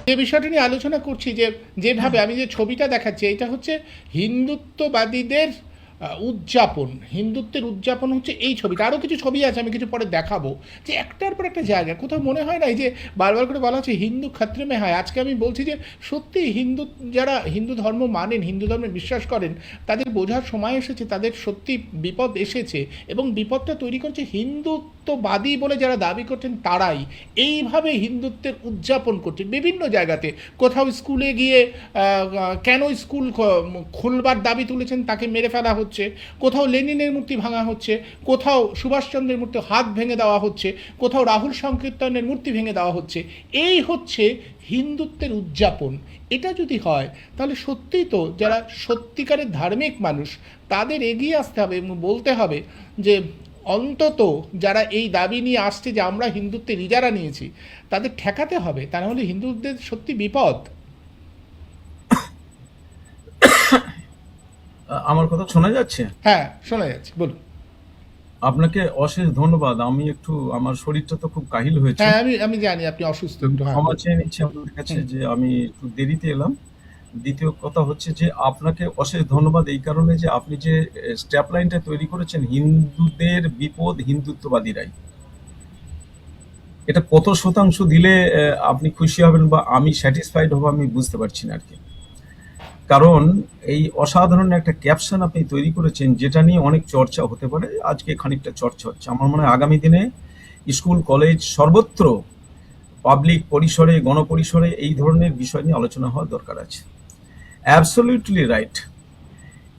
যে বিষয়টা নিয়ে আলোচনা করছি, যে যেভাবে আমি যে ছবিটা দেখাচ্ছি, এটা হচ্ছে হিন্দুত্ববাদীদের উদযাপন, হিন্দুত্বের উদযাপন হচ্ছে এই ছবিটা। আরও কিছু ছবি আছে, আমি কিছু পরে দেখাবো, যে একটার পর একটা জায়গা কোথাও মনে হয় না এই যে বারবার করে বলা হচ্ছে হিন্দু ক্ষেত্রে মে হয়। আজকে আমি বলছি যে সত্যি হিন্দু, যারা হিন্দু ধর্ম মানেন, হিন্দু ধর্মে বিশ্বাস করেন, তাদের বোঝার সময় এসেছে, তাদের সত্যি বিপদ এসেছে, এবং বিপদটা তৈরি করছে হিন্দুত্ববাদী বলে যারা দাবি করছেন তারাই। এইভাবে হিন্দুত্বের উদযাপন করছেন বিভিন্ন জায়গাতে। কোথাও স্কুলে গিয়ে কেন স্কুল খুলবার দাবি তুলেছেন তাকে মেরে ফেলা হচ্ছে, কোথাও লেনিনের মূর্তি ভাঙা হচ্ছে, কোথাও সুভাষচন্দ্রের মূর্তি হাত ভেঙে দেওয়া হচ্ছে, কোথাও রাহুল সংকীর্তনের মূর্তি ভেঙে দেওয়া হচ্ছে। এই হচ্ছে হিন্দুত্বের উদযাপন। এটা যদি হয় তাহলে সত্যিই তো যারা সত্যিকারের ধার্মিক মানুষ তাদের এগিয়ে আসতে হবে এবং বলতে হবে যে অন্তত যারা এই দাবি নিয়ে আসছে যে আমরা হিন্দুত্বের ইজারা নিয়েছি, তাদের ঠেকাতে হবে, তা নাহলে হিন্দুদের সত্যি বিপদ। আমার কথা শোনা যাচ্ছে? হ্যাঁ, শোনা যাচ্ছে, বলুন। আপনাকে অশেষ ধন্যবাদ। আমি একটু, আমার শরীরটা তো খুব কাহিল হয়েছে। হ্যাঁ, আমি জানি আপনি অসুস্থ আমি একটু, হ্যাঁ ক্ষমা বলুন। চেয়ে নিচ্ছি আপনাদের কাছে হুম। যে আমি একটু দেরিতে এলাম। দ্বিতীয় কথা হচ্ছে যে আপনাকে অশেষ ধন্যবাদ এই কারণে যে আপনি যে স্ট্যাপ লাইনটা তৈরি করেছেন, হিন্দুদের বিপদ হিন্দুত্ববাদীরাই। এটা কত শতাংশ দিলে আপনি খুশি হবেন বা আমি স্যাটিসফাইড হব আমি বুঝতে পারছি না আর কি। কারণ এই অসাধারণ একটা ক্যাপশন আপনি তৈরি করেছেন, যেটা নিয়ে অনেক চর্চা হতে পারে। আজকে খানিকটা চর্চা হচ্ছে, আমার মনে হয় আগামী দিনে স্কুল কলেজ সর্বত্র পাবলিক পরিসরে, গণপরিসরে এই ধরনের বিষয় নিয়ে আলোচনা হওয়া দরকার আছে। Absolutely right.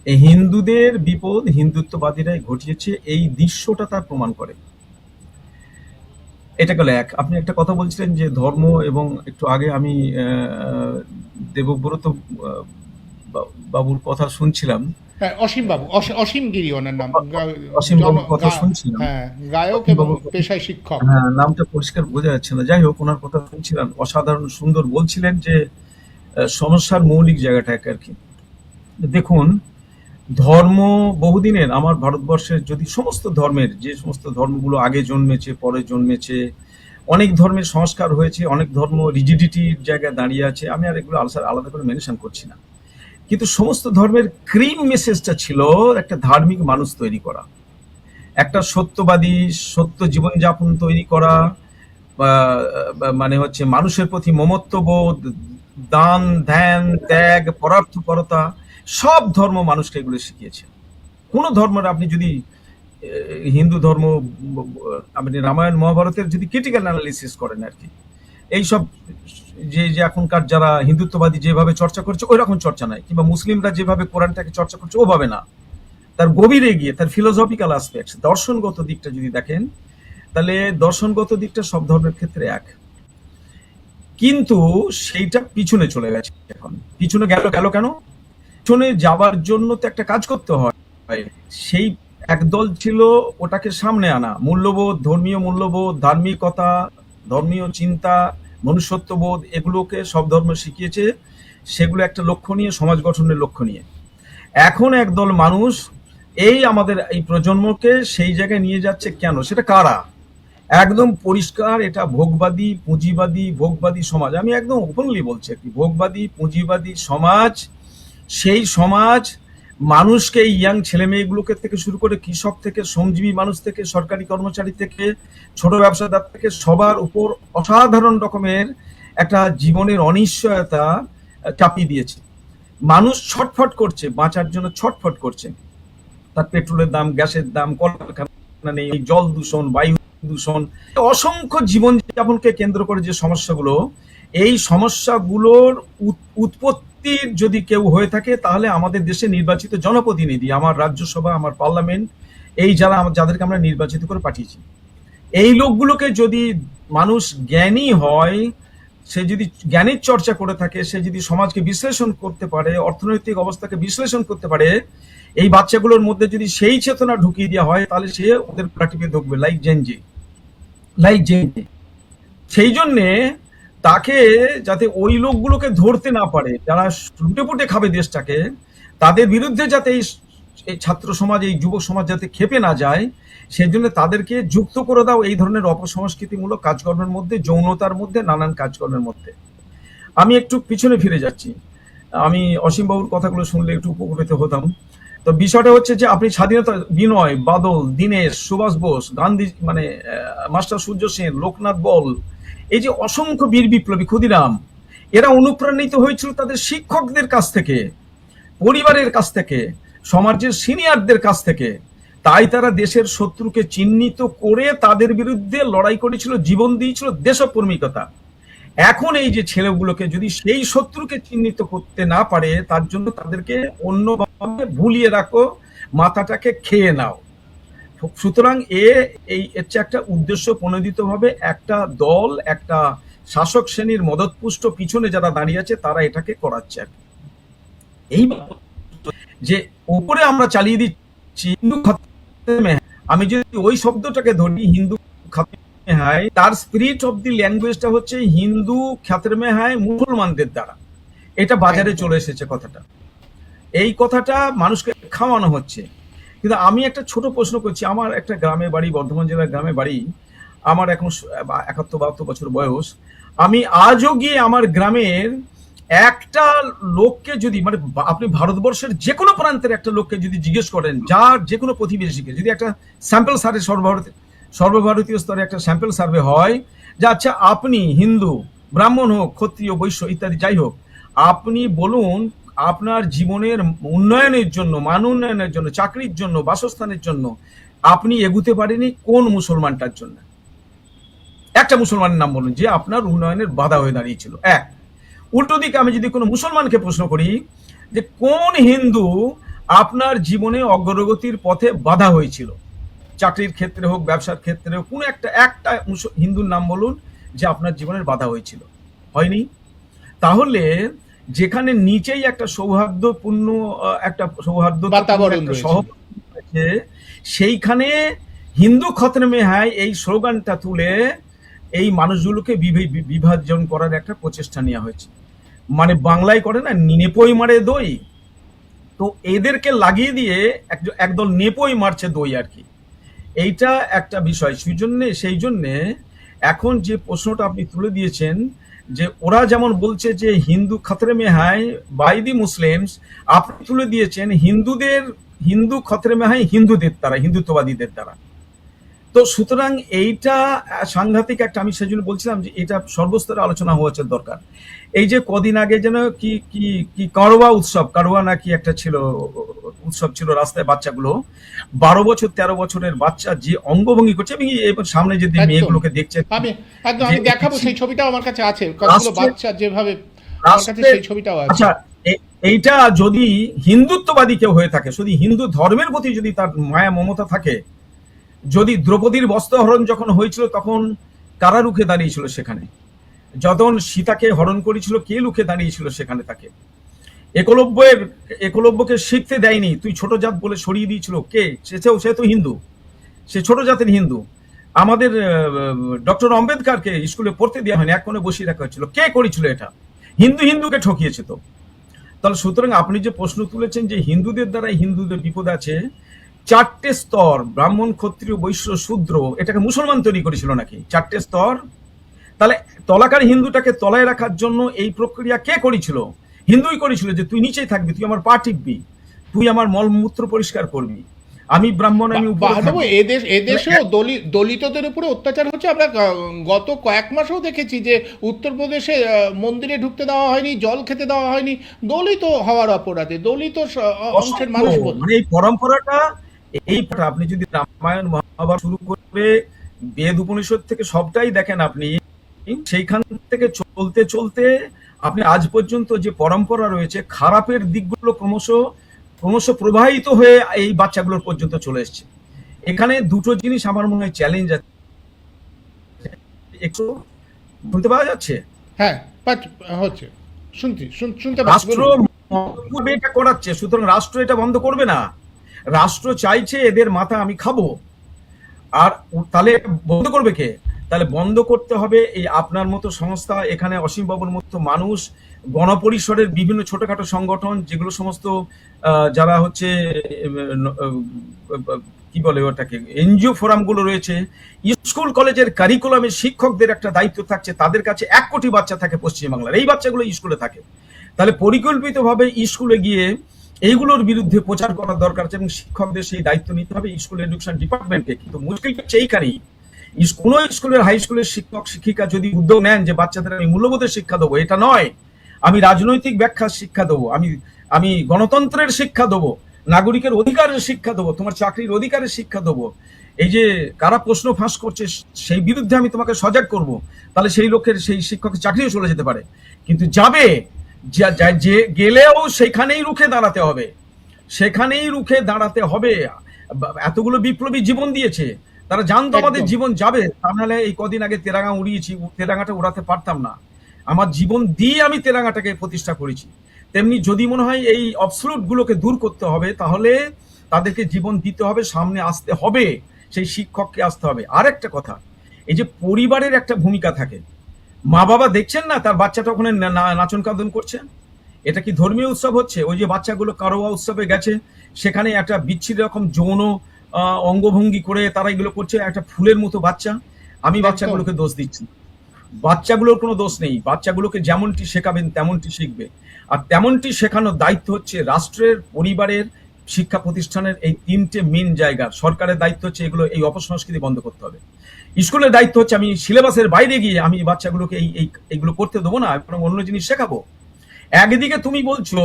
এই হিন্দুদের বিপদ হিন্দুত্ববাদীরাই ঘটিয়েছে, এই দৃশ্যটা তার প্রমাণ করে। এটা গেল এক। আপনি একটা কথা বলছিলেন যে ধর্ম, এবং একটু আগে আমি দেবব্রত বাবুর কথা শুনছিলাম। হ্যাঁ, অসীম বাবু, অসীম গিরি ওনার নাম। অসীম জন বাবুর কথা শুনছিলাম। হ্যাঁ, গায়ক অসীম এবং বাবুর কথা, পেশায় শিক্ষক। হ্যাঁ, নামটা পরিষ্কার বোঝা যাচ্ছে না। যাই হোক, ওনার কথা শুনছিলাম, অসাধারণ সুন্দর বলছিলেন যে সমস্যার মৌলিক জায়গাটা আর কি। দেখুন, ধর্ম বহুদিনের, আমার ভারতবর্ষের যদি সমস্ত ধর্মের, যে সমস্ত ধর্মগুলো আগে জন্মেছে পরে জন্মেছে, অনেক ধর্মের সংস্কার হয়েছে, অনেক ধর্ম রিজিডিটির জায়গায় দাঁড়িয়ে আছে, আমি আর এগুলো আলাদা করে মেনশন করছি না। কিন্তু সমস্ত ধর্মের ক্রিম মেসেজটা ছিল একটা ধার্মিক মানুষ তৈরি করা, একটা সত্যবাদী, সত্য জীবনযাপন তৈরি করা, মানে হচ্ছে মানুষের প্রতি মমত্ববোধ, দান ধ্যান ত্যাগ পরার্থপরতা। সব ধর্ম মানুষকে এগুলো শিখিয়েছে। কোন ধর্মের আপনি যদি হিন্দু ধর্ম, আপনি রামায়ণ মহাভারতের যদি ক্রিটিক্যাল অ্যানালিসিস করেন আর কি, এইসব যে যে এখনকার যারা হিন্দুত্ববাদী যেভাবে চর্চা করছে ওই রকম চর্চা নাই, কিংবা মুসলিমরা যেভাবে কোরআনটাকে চর্চা করছে ওভাবে না। তার গভীরে গিয়ে তার ফিলোসফিক্যাল অ্যাসপেক্ট, দর্শনগত দিকটা যদি দেখেন, তাহলে দর্শনগত দিকটা সব ধর্মের ক্ষেত্রে এক। কিন্তু সেইটা পিছনে চলে গেছে। এখন পিছনে গেল গেল কেন? পিছনে যাওয়ার জন্য তো একটা কাজ করতে হয়। সেই একদল ছিল ওটাকে সামনে আনা, মূল্যবোধ, ধর্মীয় মূল্যবোধ, ধার্মিকতা, ধর্মীয় চিন্তা, মনুষ্যত্ববোধ, এগুলোকে সব ধর্ম শিখিয়েছে। সেগুলো একটা লক্ষ্য নিয়ে, সমাজ গঠনের লক্ষ্য নিয়ে। এখন একদল মানুষ এই আমাদের এই প্রজন্মকে সেই জায়গায় নিয়ে যাচ্ছে। কেন? সেটা কারা? একদম পরিষ্কার, এটা ভোগবাদী, পুঁজিবাদী, ভোগবাদী সমাজ। আমি একদম ওপেনলি বলছি আর কি, ভোগবাদী, পুঁজিবাদী সমাজ। সেই সমাজ মানুষকে, ইয়াং ছেলে মেয়েগুলোকে থেকে শুরু করে কৃষক থেকে, শ্রমজীবী মানুষ থেকে, সরকারি কর্মচারী থেকে, ছোট ব্যবসাদার থেকে, সবার উপর অসাধারণ রকমের একটা জীবনের অনিশ্চয়তা চাপিয়ে দিয়েছে। মানুষ ছটফট করছে, বাঁচার জন্য ছটফট করছে। তার পেট্রোলের দাম, গ্যাসের দাম, কলকারখানা নেই, জল দূষণ, বায়ু দূষণ, অসংখ্য জীবনযাপনকে কেন্দ্র করে যে সমস্যাগুলো, এই সমস্যাগুলোর উৎপত্তির যদি কেউ হয়ে থাকে, তাহলে আমাদের দেশে নির্বাচিত জনপ্রতিনিধি, আমার রাজ্যসভা, আমার পার্লামেন্ট, এই যারা যাদেরকে আমরা নির্বাচিত করে পাঠিয়েছি, এই লোকগুলোকে যদি মানুষ জ্ঞানী হয়, সে যদি জ্ঞানের চর্চা করে থাকে, সে যদি সমাজকে বিশ্লেষণ করতে পারে, অর্থনৈতিক অবস্থাকে বিশ্লেষণ করতে পারে, এই বাচ্চাগুলোর মধ্যে যদি সেই চেতনা ঢুকিয়ে দেওয়া হয়, তাহলে সে ওদের প্রাটিপে ঢুকবে লাইক জেনজি, লাইক জেনজি। সেই জন্যে তাকে, যাতে ওই লোকগুলোকে ধরতে না পারে যারা লুটে পুটে খাবে দেশটাকে, তাদের বিরুদ্ধে যাতে এই ছাত্র সমাজ, এই যুব সমাজ যাতে খেপে না যায়, সেই জন্য তাদেরকে যুক্ত করে দাও এই ধরনের অপসংস্কৃতিমূলক কাজকর্মের মধ্যে, যৌনতার মধ্যে, নানান কাজকর্মের মধ্যে। আমি একটু পিছনে ফিরে যাচ্ছি। আমি অসীম বাবুর কথাগুলো শুনলে একটু উপকৃত হতাম। তো বিষয়টা হচ্ছে যে আপনি স্বাধীনতা বিনয়, বাদল, দীনেশ, সুভাষ বোস, গান্ধী, মানে মাস্টার সূর্য সেন, লোকনাথ বল, এই যে অসংখ্য বীর বিপ্লবী, ক্ষুদিরাম, এরা অনুপ্রাণিত হয়েছিল তাদের শিক্ষকদের কাছ থেকে, পরিবারের কাছ থেকে, সমাজের সিনিয়রদের কাছ থেকে। তাই তারা দেশের শত্রুকে চিহ্নিত করে তাদের বিরুদ্ধে লড়াই করেছিল, জীবন দিয়েছিল, দেশপ্রেমিকতা। এখন এই যে ছেলেগুলোকে যদি সেই শত্রুকে চিহ্নিত করতে না পারে, তার জন্য তাদেরকে অন্যভাবে ভুলিয়ে রাখো, মাথাটাকে খেয়ে নাও। সুতরাং এই হচ্ছে একটা উদ্দেশ্য প্রণোদিত ভাবে একটা দল, একটা শাসক শ্রেণীর মদতপুষ্ট পিছনে যারা দাঁড়িয়ে আছে, তারা এটাকে করাচ্ছে আর কি। এই যে উপরে আমরা চালিয়ে দিচ্ছি হিন্দু খাতমে, আমি যদি ওই শব্দটাকে ধরি, হিন্দু খাতমে হায়, তার স্পিরিট অফ দি ল্যাঙ্গুয়েজটা হচ্ছে হিন্দু খাতমে হায় মুসলমানদের দ্বারা। এটা বাজারে চলে এসেছে কথাটা, এই কথাটা মানুষকে খাওয়ানো হচ্ছে। কিন্তু আমি একটা ছোট প্রশ্ন করছি, আমার একটা গ্রামে বাড়ি, বর্ধমান জেলার গ্রামে বাড়ি, আমার এখন 71-72 বছর বয়স। আমি আজও গিয়ে আমার গ্রামের একটা লোককে যদি, মানে আপনি ভারতবর্ষের যে কোনো প্রান্তের একটা লোককে যদি জিজ্ঞেস করেন, যার যে কোনো প্রতিবেশীকে যদি একটা স্যাম্পল সার্ভে, সর্বভারতীয় স্তরে একটা স্যাম্পল সার্ভে হয় যে আচ্ছা আপনি হিন্দু, ব্রাহ্মণ হোক, ক্ষত্রিয়, বৈশ্য ইত্যাদি যাই হোক, আপনি বলুন আপনার জীবনের উন্নয়নের জন্য, মান উন্নয়নের জন্য, চাকরির জন্য, বাসস্থানের জন্য আপনি এগুতে পারেনি কোন মুসলমানটার জন্য? একটা মুসলমানের নাম বলুন যে আপনার উন্নয়নের বাধা হয়ে দাঁড়িয়েছিল। এক। উল্টো দিকে আমি যদি কোনো মুসলমানকে প্রশ্ন করি যে কোন হিন্দু আপনার জীবনে অগ্রগতির পথে বাধা হয়েছিল, চাকরির ক্ষেত্রে হোক, ব্যবসার ক্ষেত্রে হোক, কোনো একটা হিন্দুর নাম বলুন যে আপনার জীবনের বাধা হয়েছিল। হয়নি? তাহলে যেখানে নিচেই একটা সৌহার্দ্যপূর্ণ একটা বাতাবরণ রয়েছে, শহর আছে, সেইখানে হিন্দু খতমে হায় এই স্লোগানটা তুলে এই মানুষগুলোকে বিভাজন করার একটা প্রচেষ্টা নেওয়া হয়েছে। মানে বাংলায় করে না, নেপোই মারে দই, তো এদেরকে লাগিয়ে দিয়ে একদল নেপোই মারছে দই আর কি। এইটা একটা বিষয়। সেই জন্যে এখন যে প্রশ্নটা আপনি তুলে দিয়েছেন, যে ওরা যেমন বলছে যে হিন্দু খতরে মে হায় বাই দি মুসলিমস, আপনি তুলে দিয়েছেন হিন্দু খতরে মে হায় হিন্দুদের দ্বারা, হিন্দুত্ববাদীদের দ্বারা। তো সুতরাং এইটা সাংঘাতিক একটা, আমি সেই জন্য বলছিলাম যে এটা সর্বস্তরে আলোচনা হওয়া দরকার। এই যে কদিন আগে যেন কি কি কি কারওয়া উৎসব, কারওয়া নাকি একটা ছিল উৎসব ছিল, রাস্তায় বাচ্চাগুলো 12 বছর 13 বছরের বাচ্চা যে অঙ্গভঙ্গি করছে, আমি এবার সামনে যে মেয়েগুলোকে দেখছে, আমি দেখাবো, সেই ছবিটাও আমার কাছে আছে, কতগুলো বাচ্চা যেভাবে, আমার কাছে সেই ছবিটাও আছে। আচ্ছা, এইটা যদি হিন্দুত্ববাদী কেউ হয়ে থাকে, শুধু হিন্দু ধর্মের প্রতি যদি তার মায়া মমতা থাকে, যদি দ্রৌপদীর বস্ত্রহরণ যখন হয়েছিল তখন কারা রুখে দাঁড়িয়েছিল সেখানে? যখন সীতাকে হরণ করেছিল কে রুখে দাঁড়িয়েছিল সেখানে? তাকে একলব্যকে শিখতে দেয়নি, তুই ছোট জাত বলে সরিয়ে দিয়েছিল কে? সে তো হিন্দু, সে ছোট জাতের হিন্দু। আমাদের ডক্টর আম্বেদকরকে স্কুলে পড়তে দেওয়া হয়নি, এক কোণে বসিয়ে রাখা হয়েছিল। কে করেছিল এটা? হিন্দুকে ঠকিয়েছে। তো তাহলে সুতরাং আপনি যে প্রশ্ন তুলেছেন যে হিন্দুদের দ্বারা হিন্দুদের বিপদ আছে, 4টে স্তর, ব্রাহ্মণ, ক্ষত্রিয়, বৈশ্য, শূদ্র, এটাকে মুসলমান তৈরি করেছিল নাকি? 4টে স্তর। তাহলে তলাকার হিন্দুটাকে তলায় রাখার জন্য এই প্রক্রিয়া কে করেছিল? হিন্দুই করেছিল, যে তুই নিচেই থাকবি, তুই আমার পা টিপবি, তুই আমার মলমূত্র পরিষ্কার করবি, আমি ব্রাহ্মণ, আমি এদেশেও দলিতদের উপরে অত্যাচার হচ্ছে। আমরা গত কয়েক মাসেও দেখেছি যে উত্তরপ্রদেশে মন্দিরে ঢুকতে দেওয়া হয়নি, জল খেতে দেওয়া হয়নি, দলিত হওয়ার অপরাধে, দলিত অংশের মানুষ। মানে এই পরম্পরাটা, আপনি যদি রামায়ণ মহাভারত শুরু করে বেদ উপনিষদ থেকে সবটাই দেখেন আপনি, সেইখান থেকে চলতে চলতে আপনি আজ পর্যন্ত যে পরম্পরা রয়েছে, খারাপের দিকগুলো ক্রমশ প্রবাহিত হয়ে এই বাচ্চাগুলোর পর্যন্ত চলে এসছে। এখানে দুটো জিনিস আমার মনে হয় চ্যালেঞ্জ আছে। একটু শুনতে পাওয়া যাচ্ছে? হ্যাঁ, হচ্ছে, শুনতে রাষ্ট্র এটা করাচ্ছে, সুতরাং রাষ্ট্র এটা বন্ধ করবে না। রাষ্ট্র চাইছে এদের মাথা আমি খাবো, আর তাহলে বন্ধ করবে কে? তাহলে বন্ধ করতে হবে এই আপনার মতো সংস্থা, এখানে অসীম বাবুর মতো মানুষ, গণপরিসরের বিভিন্ন ছোটখাটো সংগঠন, যেগুলো সমস্ত যারা হচ্ছে কি বলে ওটাকে, এনজিও ফোরামগুলো রয়েছে, স্কুল কলেজের কারিকুলামে শিক্ষকদের একটা দায়িত্ব থাকছে, তাদের কাছে 1 কোটি বাচ্চা থাকে পশ্চিমবাংলার, এই বাচ্চাগুলো স্কুলে থাকে। তাহলে পরিকল্পিতভাবে স্কুলে গিয়ে এইগুলোর বিরুদ্ধে প্রচার করার দরকার আছে এবং শিক্ষকদের সেই দায়িত্ব নিতে হবে স্কুল এডুকেশন ডিপার্টমেন্টকে। কিন্তু মুশকিল হচ্ছে এইখানেই, কোনো স্কুলের হাই স্কুলের শিক্ষক শিক্ষিকা যদি উদ্যোগ নেন যে বাচ্চাদের আমি মূল্যবোধের শিক্ষা দেবো, এটা নয়, আমি রাজনৈতিক ব্যাখ্যার শিক্ষা দেবো, আমি গণতন্ত্রের শিক্ষা দেবো, নাগরিকের অধিকারের শিক্ষা দেবো, তোমার চাকরির অধিকারের শিক্ষা দেবো, এই যে কারা প্রশ্ন ফাঁস করছে সেই বিরুদ্ধে আমি তোমাকে সজাগ করব, তাহলে সেই লোকের সেই শিক্ষকের চাকরিও চলে যেতে পারে। কিন্তু যাবে যে গেলেও সেখানেই রুখে দাঁড়াতে হবে, সেখানেই রুখে দাঁড়াতে হবে। এতগুলো বিপ্লবী জীবন দিয়েছে, তারা জানতো আমাদের একদম। জীবন যাবে, তা নাহলে এই কদিন আগে তেরাঙ্গা উড়িয়েছি, তেরাঙ্গাটা উড়াতে পারতাম না। আমার জীবন দিয়ে আমি তেরাঙ্গাটাকে প্রতিষ্ঠা করেছি। তেমনি যদি মনে হয় এই অবসলুট গুলোকে দূর করতে হবে, তাহলে তাদেরকে জীবন দিতে হবে, সামনে আসতে হবে, সেই শিক্ষককে আসতে হবে। আর একটা কথা, এই যে পরিবারের একটা ভূমিকা থাকে, মা বাবা দেখছেন না তার বাচ্চাটা ওখানে নাচন কাঁদন করছে, এটা কি ধর্মীয় উৎসব হচ্ছে? ওই যে বাচ্চাগুলো কারোয়া উৎসবে গেছে, সেখানে একটা বিচ্ছিন্ন রকম যৌন অঙ্গভঙ্গি করে তারা এগুলো করছে, একটা ফুলের মতো বাচ্চা। আমি বাচ্চাগুলোকে দোষ দিচ্ছি, বাচ্চাগুলোর কোনো দোষ নেই, বাচ্চাগুলোকে যেমনটি শেখাবেন তেমনটি শিখবে। আর তেমনটি শেখানোর দায়িত্ব হচ্ছে রাষ্ট্রের, পরিবারের, শিক্ষা প্রতিষ্ঠানের, এই 3টে মেন জায়গার। সরকারের দায়িত্ব হচ্ছে এগুলো, এই অপসংস্কৃতি বন্ধ করতে হবে। স্কুলের দায়িত্ব হচ্ছে আমি সিলেবাসের বাইরে গিয়ে আমি বাচ্চাগুলোকে এইগুলো করতে দেবো না, এবং অন্য জিনিস শেখাবো। একদিকে তুমি বলছো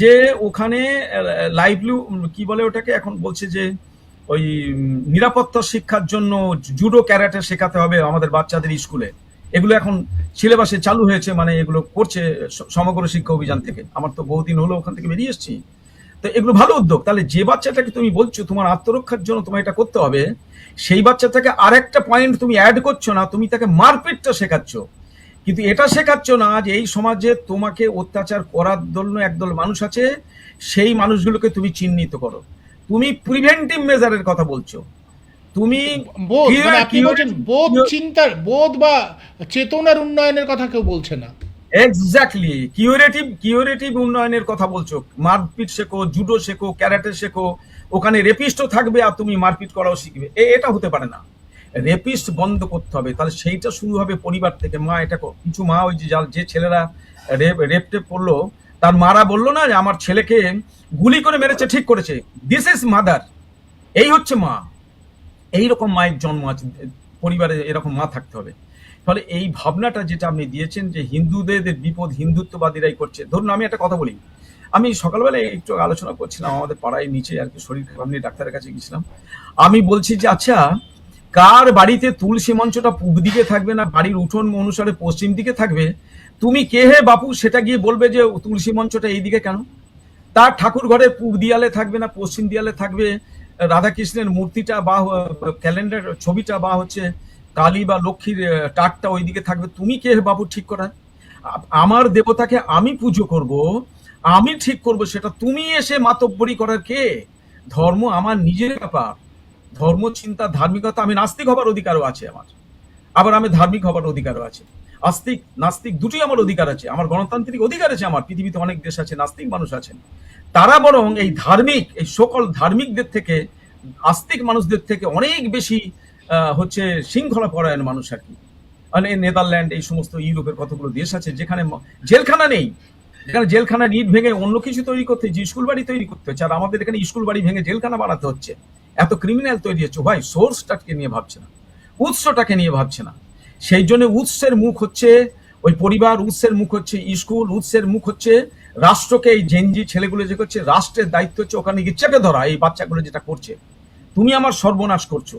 যে ওখানে লাইভলি কি বলে ওটাকে, এখন বলছে যে ওই নিরাপত্তা শিক্ষার জন্য জুডো ক্যারাটে শেখাতে হবে আমাদের বাচ্চাদের স্কুলে, এগুলো এখন সিলেবাসে চালু হয়েছে, মানে এগুলো করছে সমগ্র শিক্ষা অভিযান থেকে। আমার তো বহুদিন হলো ওখান থেকে বেরিয়ে এসেছি। তো এগুলো ভালো উদ্যোগ। তাহলে যে বাচ্চাটাকে তুমি বলছো তোমার আত্মরক্ষার জন্য তোমার এটা করতে হবে, সেই বাচ্চাটাকে আরেকটা পয়েন্ট তুমি অ্যাড করছো না, তুমি তাকে মারপিটটা শেখাচ্ছ। কিন্তু এটা শেখাচ্ছ না যে এই সমাজে তোমাকে অত্যাচার করার জন্য একদল মানুষ আছে, সেই মানুষগুলোকে তুমি চিহ্নিত করো। তুমি প্রিভেন্টিভ মেজারের কথা বলছো, তুমি বোধ, মানে আপনি বলছেন বোধ, চিন্তার বোধ বা চেতনার উন্নয়নের কথা কেউ বলছে না। এক্স্যাক্টলি কিউরেটিভ উন্নয়নের কথা বলছো। মারপিট শেখো, জুডো শেখো, ক্যারাটে শেখো, ওখানে রেপিস্টও থাকবে আর তুমি মারপিট করাও শিখবে, এটা হতে পারে না। রেপিস্ট বন্ধ করতে হবে, তাহলে সেইটা শুরু হবে পরিবার থেকে। মা এটা কিছু মা ওই যে ছেলেরা রেপ টেপ করলো, তার মারা বললো না যে আমার ছেলেকে গুলি করে মেরেছে, ঠিক করেছে, দিস ইজ মাদার, এই হচ্ছে মা। এইরকম মায়ের জন্ম আছে, পরিবারে এরকম মা থাকতে হবে। ফলে এই ভাবনাটা যেটা আপনি দিয়েছেন যে হিন্দুদের বিপদ হিন্দুত্ববাদীরাই করছে। ধরুন আমি একটা কথা বলি, আমি সকালবেলায় একটু আলোচনা করছিলাম আমাদের পাড়ায় নিচে আর কি, শরীর খারাপ নিয়ে ডাক্তারের কাছে গেছিলাম। আমি বলছি যে আচ্ছা, কার বাড়িতে তুলসী মঞ্চটা পূব দিকে থাকবে না বাড়ির উঠোন অনুসারে পশ্চিম দিকে থাকবে, তুমি কে হে বাপু সেটা গিয়ে বলবে যে তুলসী মঞ্চটা এই দিকে কেন? তার ঠাকুর ঘরের পূব দিয়ালে থাকবে না পশ্চিম দিয়ালে থাকবে রাধাকৃষ্ণের মূর্তিটা বা ক্যালেন্ডার ছবিটা বা হচ্ছে কালী বা লক্ষ্মীর টাটটা ওইদিকে থাকবে, তুমি কে বাবু ঠিক করার? আমার দেবতাকে আমি পুজো করব, আমি ঠিক করব, সেটা তুমি এসে মাতব্বরি করার কে? ধর্ম আমার নিজের ব্যাপার, ধর্ম চিন্তা ধার্মিকতা, আমি নাস্তিক হবার অধিকারও আছে আমার, আবার আমি ধার্মিক হবার অধিকারও আছে। আস্তিক নাস্তিক দুটোই আমার অধিকার আছে, আমার গণতান্ত্রিক অধিকার আছে। আমার পৃথিবীতে অনেক দেশ আছে নাস্তিক মানুষ আছেন, তারা বরং এই ধার্মিক, এই সকল ধার্মিকদের থেকে, আস্তিক মানুষদের থেকে অনেক বেশি হচ্ছে শৃঙ্খলা পরায়ণ মানুষ আর কি। মানে নেদারল্যান্ড, এই সমস্ত ইউরোপের কতগুলো দেশ আছে যেখানে জেলখানা নেই, যেখানে জেলখানা ইট ভেঙে অন্য কিছু তৈরি করতে হচ্ছে, স্কুল বাড়ি তৈরি করতে হচ্ছে। আর আমাদের এখানে স্কুল বাড়ি ভেঙে জেলখানা বানাতে হচ্ছে, এত ক্রিমিনাল তৈরি হচ্ছে। ভাই সোর্সটাকে নিয়ে ভাবছে না, উৎসটাকে নিয়ে ভাবছে না। সেই জন্য উৎসের মুখ হচ্ছে ওই পরিবার, উৎসের মুখ হচ্ছে স্কুল, উৎসের মুখ হচ্ছে রাষ্ট্রকে। এই জেনজি ছেলেগুলো যে করছে, রাষ্ট্রের দায়িত্ব হচ্ছে ওখানে গিয়ে চেপে ধরা এই বাচ্চাগুলো যেটা করছে। তুমি আমার সর্বনাশ করছো।